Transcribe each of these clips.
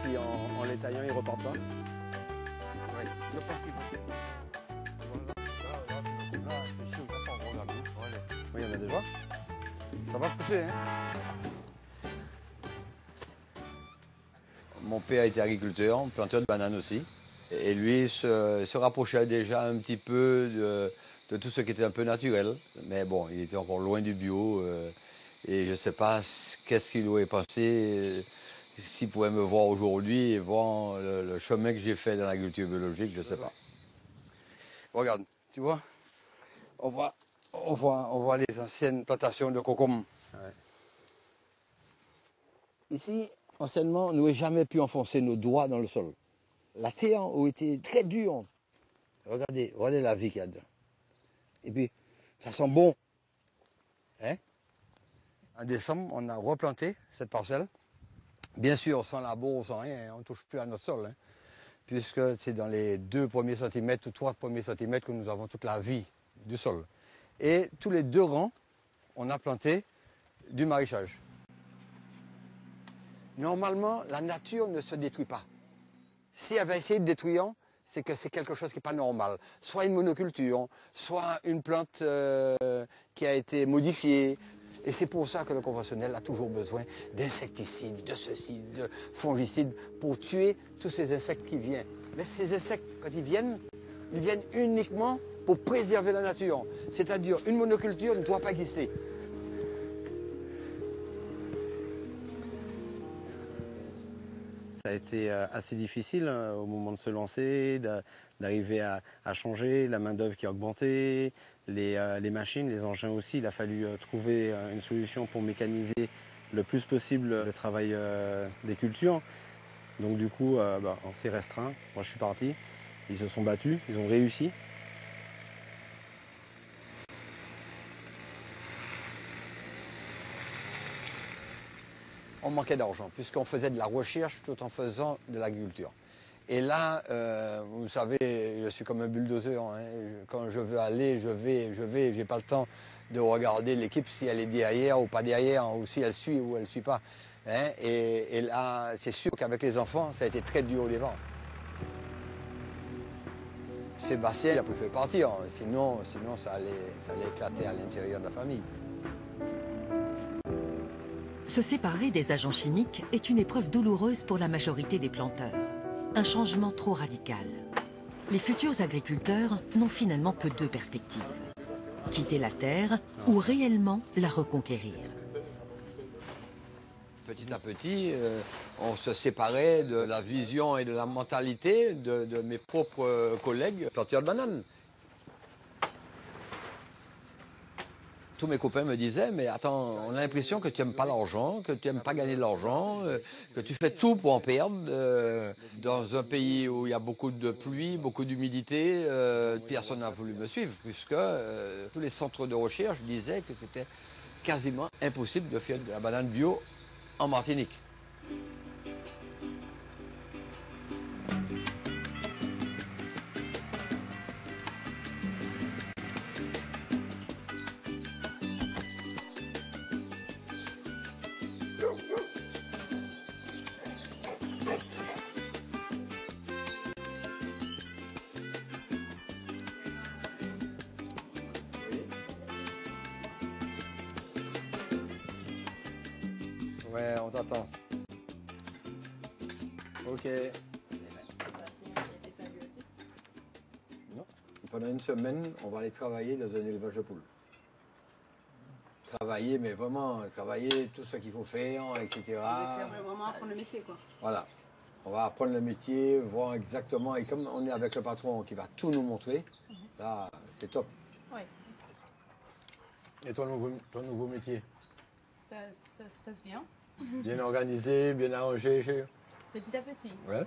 si en les taillant, ils repartent pas? Oui, je pense qu'il faut. Voilà, c'est sûr, on va regarder. Oui, il y en a déjà. Ça va pousser, hein? Mon père était agriculteur, planteur de bananes aussi. Et lui se rapprochait déjà un petit peu de tout ce qui était un peu naturel. Mais bon, il était encore loin du bio. Et je ne sais pas qu'est-ce qu'il aurait pensé s'il pouvait me voir aujourd'hui et voir le chemin que j'ai fait dans l'agriculture biologique, je ne sais pas. Regarde, tu vois, on voit les anciennes plantations de concombre. Ouais. Ici, anciennement, on n'aurait jamais pu enfoncer nos doigts dans le sol. La terre a été très dure. Regardez la vie qu'il y a dedans. Et puis, ça sent bon. Hein? En décembre, on a replanté cette parcelle. Bien sûr, sans labour, sans rien, on ne touche plus à notre sol. Hein, puisque c'est dans les 2 premiers centimètres ou 3 premiers centimètres que nous avons toute la vie du sol. Et tous les 2 rangs, on a planté du maraîchage. Normalement, la nature ne se détruit pas. Si elle va essayer de détruire, c'est que c'est quelque chose qui n'est pas normal. Soit une monoculture, soit une plante qui a été modifiée. Et c'est pour ça que le conventionnel a toujours besoin d'insecticides, de ceci, de fongicides, pour tuer tous ces insectes qui viennent. Mais ces insectes, quand ils viennent uniquement pour préserver la nature. C'est-à-dire, une monoculture ne doit pas exister. Ça a été assez difficile au moment de se lancer, d'arriver à changer, la main-d'œuvre qui a augmenté, les machines, les engins aussi. Il a fallu trouver une solution pour mécaniser le plus possible le travail des cultures. Donc du coup, on s'est restreint. Moi, je suis parti. Ils se sont battus, ils ont réussi. On manquait d'argent, puisqu'on faisait de la recherche tout en faisant de l'agriculture. Et là, vous savez, je suis comme un bulldozer. Hein. Quand je veux aller, je vais. Je n'ai pas le temps de regarder l'équipe si elle est derrière ou pas derrière, ou si elle suit ou elle ne suit pas. Hein. Et là, c'est sûr qu'avec les enfants, ça a été très dur au départ. Sébastien, il a préféré partir. Sinon ça allait éclater à l'intérieur de la famille. Se séparer des agents chimiques est une épreuve douloureuse pour la majorité des planteurs. Un changement trop radical. Les futurs agriculteurs n'ont finalement que 2 perspectives. Quitter la terre ou réellement la reconquérir. Petit à petit, on se séparait de la vision et de la mentalité de mes propres collègues planteurs de bananes. Tous mes copains me disaient, mais attends, on a l'impression que tu n'aimes pas l'argent, que tu n'aimes pas gagner de l'argent, que tu fais tout pour en perdre. Dans un pays où il y a beaucoup de pluie, beaucoup d'humidité, personne n'a voulu me suivre, puisque tous les centres de recherche disaient que c'était quasiment impossible de faire de la banane bio en Martinique. Ouais, on t'attend. Ok. Non. Pendant une semaine, on va aller travailler dans un élevage de poules. Travailler, mais vraiment travailler tout ce qu'il faut faire, etc. Vraiment apprendre le métier, quoi. Voilà. On va apprendre le métier, voir exactement. Et comme on est avec le patron qui va tout nous montrer, là, c'est top. Ouais. Et ton nouveau métier? Ça se passe bien. Bien organisé, bien arrangé. Petit à petit. Ouais.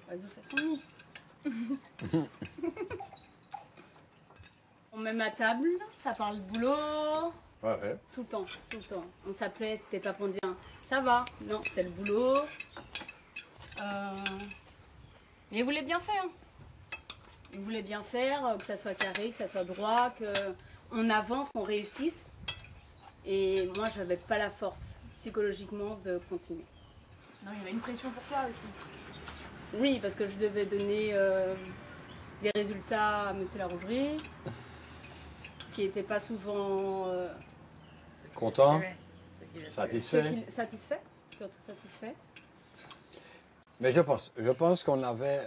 Vas-y, fais son nid. On met ma table, ça parle de boulot. Ouais. Tout le temps. On s'appelait, c'était pas pour dire ça va. Non, c'était le boulot. Mais il voulait bien faire. Il voulait bien faire, que ça soit carré, que ça soit droit, qu'on avance, qu'on réussisse. Et moi, j'avais pas la force psychologiquement de continuer. Non, il y avait une pression pour toi aussi. Oui, parce que je devais donner des résultats à Monsieur Larougerie, qui n'était pas souvent Content? Satisfait? Satisfait, surtout satisfait. Mais je pense qu'on avait...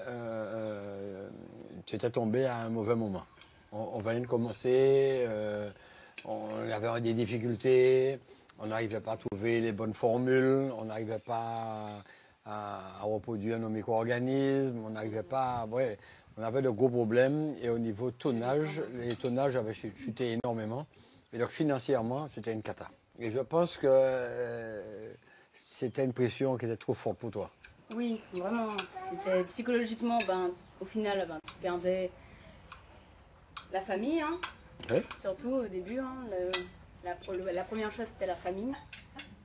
tu étais tombé à un mauvais moment. On venait de commencer, on avait des difficultés, on n'arrivait pas à trouver les bonnes formules, on n'arrivait pas à reproduire nos micro-organismes, on n'arrivait pas... Ouais, on avait de gros problèmes et au niveau tonnage, les tonnages avaient chuté énormément. Et donc financièrement, c'était une cata. Et je pense que c'était une pression qui était trop forte pour toi. Oui, vraiment. C'était psychologiquement, au final, tu perdais la famille, hein. Oui. Surtout au début. Hein, la première chose, c'était la famille.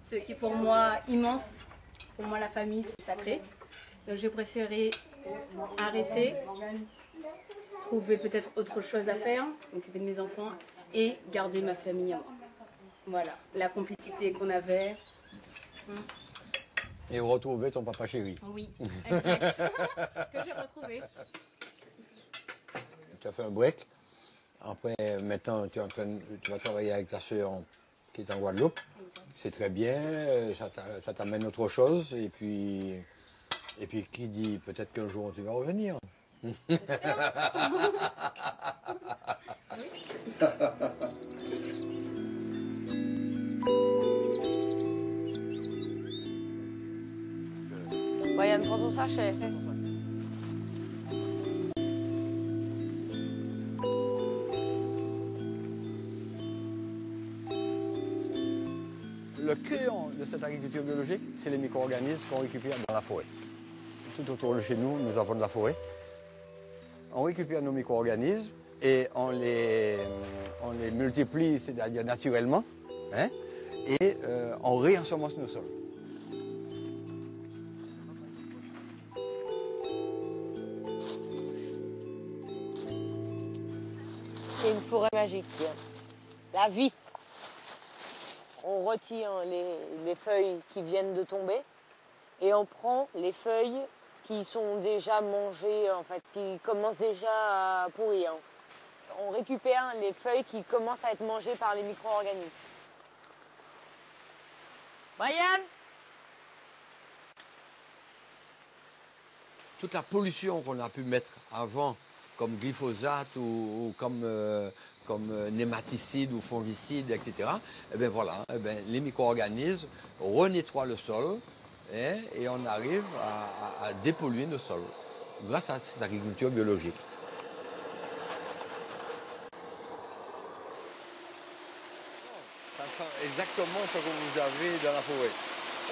Ce qui est pour moi immense. Pour moi, la famille, c'est sacré. Donc j'ai préféré arrêter, trouver peut-être autre chose à faire, m'occuper de mes enfants et garder ma famille à moi. Voilà, la complicité qu'on avait. Et retrouver ton papa chéri. Oui, exact. Que j'ai retrouvé. Tu as fait un break. Après, maintenant, tu vas travailler avec ta sœur qui est en Guadeloupe. C'est très bien, ça t'amène autre chose. Et puis qui dit peut-être qu'un jour tu vas revenir. Brian, prends ton sachet. Le cœur de cette agriculture biologique, c'est les micro-organismes qu'on récupère dans la forêt. Tout autour de chez nous, nous avons de la forêt. On récupère nos micro-organismes et on les multiplie, c'est-à-dire naturellement, hein, et on réensemence nos sols. C'est une forêt magique. La vie. On retire les feuilles qui viennent de tomber et on prend les feuilles qui sont déjà mangées, en fait, qui commencent déjà à pourrir. On récupère les feuilles qui commencent à être mangées par les micro-organismes. Brian ? Toute la pollution qu'on a pu mettre avant, comme glyphosate ou comme nématicides ou fongicides, etc., eh bien voilà, eh bien, les micro-organismes renettoient le sol et on arrive à dépolluer nos sols grâce à cette agriculture biologique. Ça sent exactement ce que vous avez dans la forêt.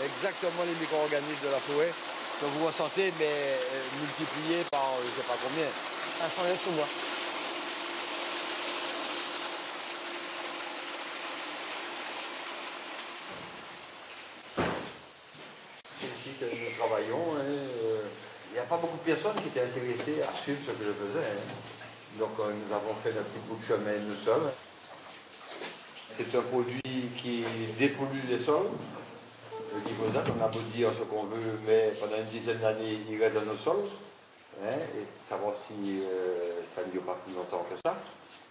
Exactement les micro-organismes de la forêt que vous ressentez, mais multipliés par je ne sais pas combien. Ça sent le sous-bois. C'est ici que nous travaillons. Il n'y a pas beaucoup de personnes qui étaient intéressées à suivre ce que je faisais. Donc nous avons fait un petit bout de chemin nous seuls. C'est un produit qui dépollue les sols. Le glyphosate, on a beau dire ce qu'on veut, mais pendant une dizaine d'années, il reste dans nos sols. Et savoir si ça ne dure pas plus longtemps que ça.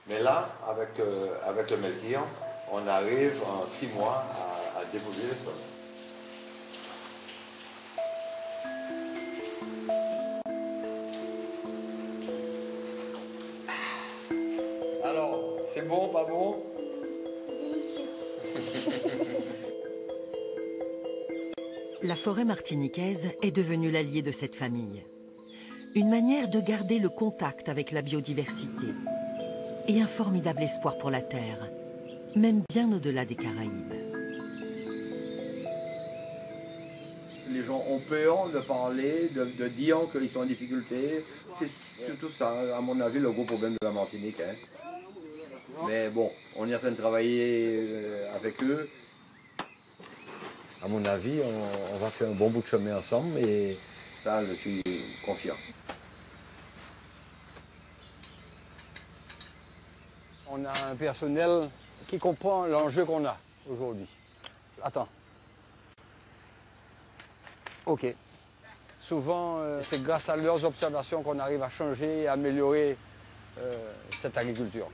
Mais là, avec le Meltir, on arrive en 6 mois à dépolluer les sols. Alors, c'est bon, pas bon? La forêt martiniquaise est devenue l'allié de cette famille. Une manière de garder le contact avec la biodiversité et un formidable espoir pour la Terre, même bien au-delà des Caraïbes. Les gens ont peur de parler, de dire qu'ils sont en difficulté. C'est surtout ça, à mon avis, le gros problème de la Martinique. Hein. Mais bon, on est en train de travailler avec eux. À mon avis, on va faire un bon bout de chemin ensemble et ça, je suis confiant. On a un personnel qui comprend l'enjeu qu'on a aujourd'hui. Attends. OK. Souvent, c'est grâce à leurs observations qu'on arrive à changer et à améliorer cette agriculture.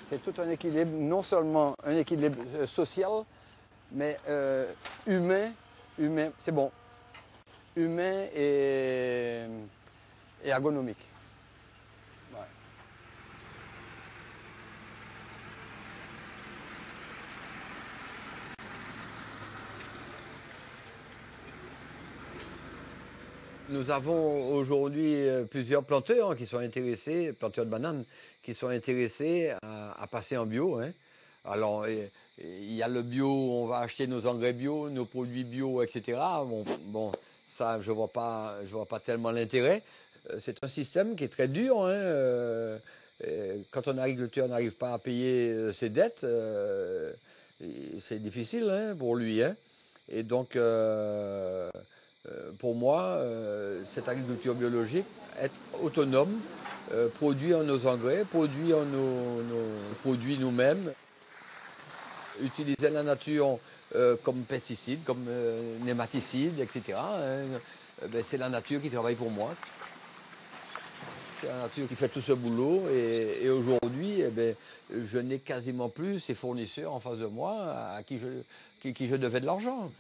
C'est tout un équilibre, non seulement un équilibre social, mais humain, c'est bon, humain et ergonomique. Ouais. Nous avons aujourd'hui plusieurs planteurs qui sont intéressés, planteurs de bananes, qui sont intéressés à passer en bio. Hein. Alors, il y a le bio, on va acheter nos engrais bio, nos produits bio, etc. Bon, ça, je vois pas tellement l'intérêt. C'est un système qui est très dur. Hein. Quand un agriculteur n'arrive pas à payer ses dettes, c'est difficile hein, pour lui. Hein. Et donc, pour moi, cette agriculture biologique, être autonome, produire nos engrais, produire nos produits nous-mêmes, utiliser la nature comme pesticides, comme nématicides, etc. Ben, c'est la nature qui travaille pour moi. C'est la nature qui fait tout ce boulot et aujourd'hui, eh ben, je n'ai quasiment plus ces fournisseurs en face de moi à qui je devais de l'argent.